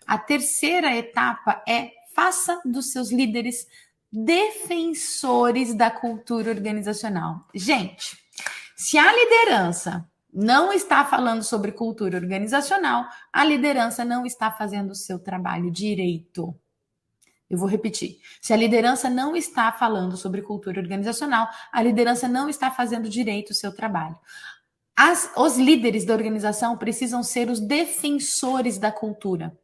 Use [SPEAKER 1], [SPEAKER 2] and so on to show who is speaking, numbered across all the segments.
[SPEAKER 1] A terceira etapa é faça dos seus líderes defensores da cultura organizacional. Gente, se a liderança não está falando sobre cultura organizacional, a liderança não está fazendo o seu trabalho direito. Eu vou repetir. Se a liderança não está falando sobre cultura organizacional, a liderança não está fazendo direito o seu trabalho. Os líderes da organização precisam ser os defensores da cultura.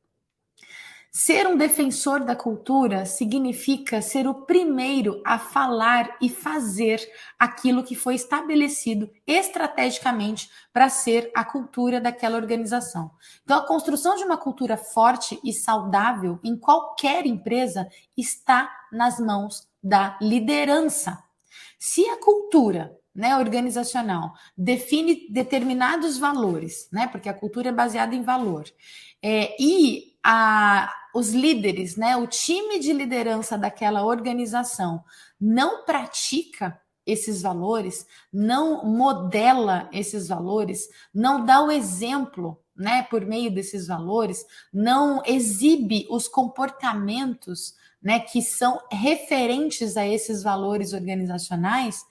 [SPEAKER 1] Ser um defensor da cultura significa ser o primeiro a falar e fazer aquilo que foi estabelecido estrategicamente para ser a cultura daquela organização. Então, a construção de uma cultura forte e saudável em qualquer empresa está nas mãos da liderança. Se a cultura, né, organizacional define determinados valores, né, porque a cultura é baseada em valor, os líderes, né, o time de liderança daquela organização não pratica esses valores, não modela esses valores, não dá o exemplo, né, por meio desses valores, não exibe os comportamentos, né, que são referentes a esses valores organizacionais,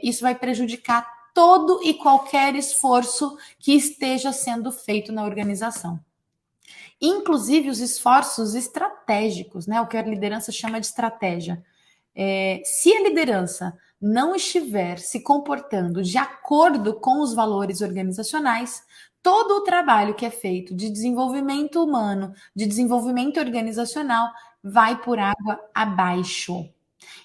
[SPEAKER 1] isso vai prejudicar todo e qualquer esforço que esteja sendo feito na organização. Inclusive os esforços estratégicos, né? O que a liderança chama de estratégia. Se a liderança não estiver se comportando de acordo com os valores organizacionais, todo o trabalho que é feito de desenvolvimento humano, de desenvolvimento organizacional, vai por água abaixo.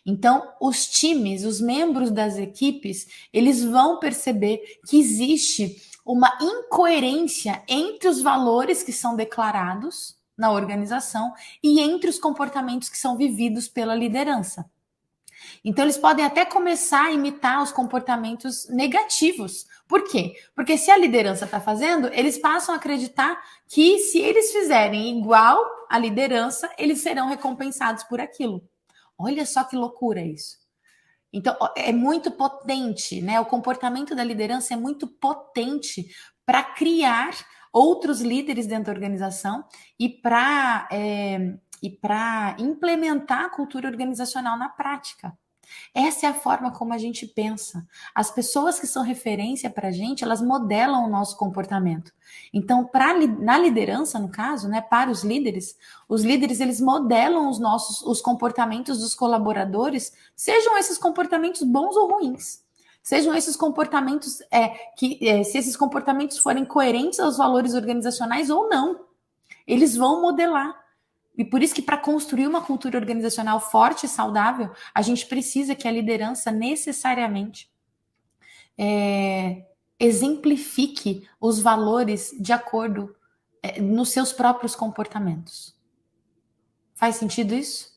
[SPEAKER 1] Então, os times, os membros das equipes, eles vão perceber que existe uma incoerência entre os valores que são declarados na organização e entre os comportamentos que são vividos pela liderança. Então, eles podem até começar a imitar os comportamentos negativos. Por quê? Porque se a liderança está fazendo, eles passam a acreditar que se eles fizerem igual à liderança, eles serão recompensados por aquilo. Olha só que loucura isso. Então, é muito potente, né? O comportamento da liderança é muito potente para criar outros líderes dentro da organização e para implementar a cultura organizacional na prática. Essa é a forma como a gente pensa. As pessoas que são referência para a gente, elas modelam o nosso comportamento. Então, na liderança, no caso, né, para os líderes eles modelam os comportamentos dos colaboradores, sejam esses comportamentos bons ou ruins. Sejam esses comportamentos se esses comportamentos forem coerentes aos valores organizacionais ou não. Eles vão modelar. E por isso que para construir uma cultura organizacional forte e saudável, a gente precisa que a liderança necessariamente exemplifique os valores de acordo nos seus próprios comportamentos. Faz sentido isso?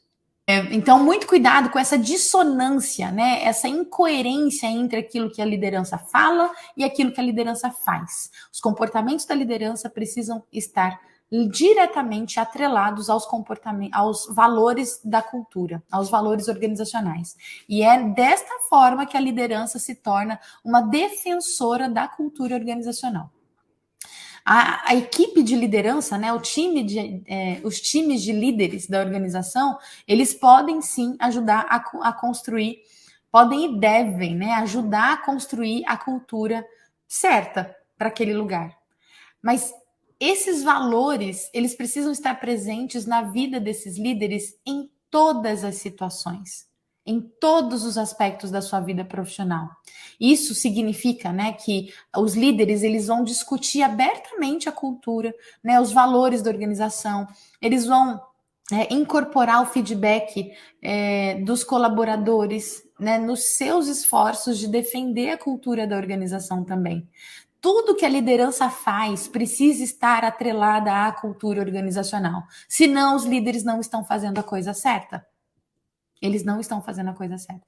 [SPEAKER 1] Então, muito cuidado com essa dissonância, né? Essa incoerência entre aquilo que a liderança fala e aquilo que a liderança faz. Os comportamentos da liderança precisam estar diretamente atrelados aos valores da cultura, aos valores organizacionais. E é desta forma que a liderança se torna uma defensora da cultura organizacional. A equipe de liderança, né, os times de líderes da organização, eles podem sim ajudar a construir, podem e devem, né, ajudar a construir a cultura certa para aquele lugar. Mas esses valores, eles precisam estar presentes na vida desses líderes em todas as situações, em todos os aspectos da sua vida profissional. Isso significa, né, que os líderes eles vão discutir abertamente a cultura, né, os valores da organização, eles vão incorporar o feedback dos colaboradores, né, nos seus esforços de defender a cultura da organização também. Tudo que a liderança faz precisa estar atrelada à cultura organizacional. Senão, os líderes não estão fazendo a coisa certa. Eles não estão fazendo a coisa certa.